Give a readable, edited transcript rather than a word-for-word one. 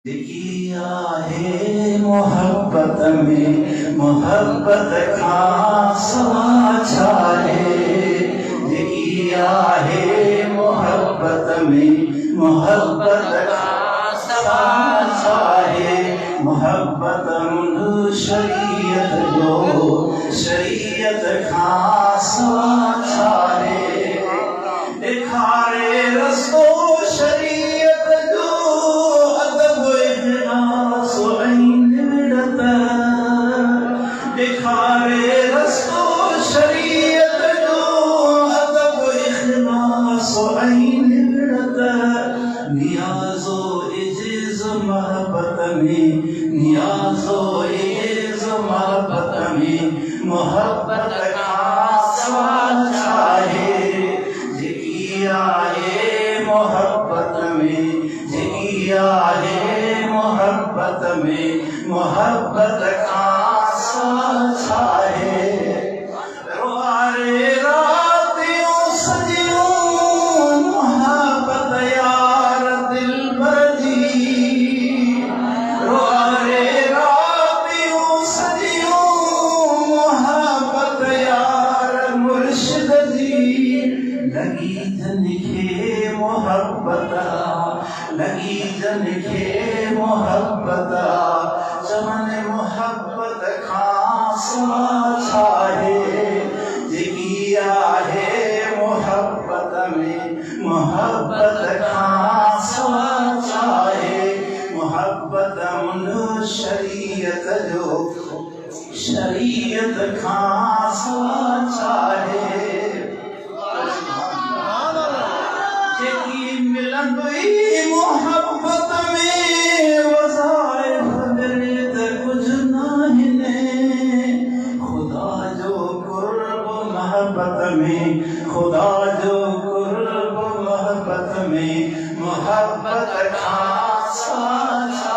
किया है मोहब्बत में मोहब्बत का समाचा है। किया है मोहब्बत में मोहब्बत का समाचा है। मोहब्बत मुन शरीयत जो शरीयत का समाचा है। दिखारे रस्तो शरीयत जो अदब इखलास ऐन मिलता। दिखारे रस्तो शरीयत जो अदब इखलास ऐन मिलता। नियाज़ो इज़्ज़ मोहब्बत में नियाज़ो इज़्ज़ मोहब्बत में मोहब्बत का समाचा है। मोहब्बत में जिया है मोहब्बत में मोहब्बत का साचा है। रोआरे रातियों सजियों मोहब्बत यार दिल बरदी। रोआरे रातियों सजियों मोहब्बत यार मुर्शिद दी। लगी जनखे मोहब्बता लगी जनखे मोहब्बता चमन मोहब्बत खास समाचा है। जिया है मोहब्बत में मोहब्बत खास समाचा है। मोहब्बत मुन शरीयत जो शरीयत खास समाचा है। मोहब्बत में वज़ाइफ मिलत कुछ नाहिने। खुदा जो कुर्ब मोहब्बत में खुदा जो कुर्ब मोहब्बत में मोहब्बत का साचा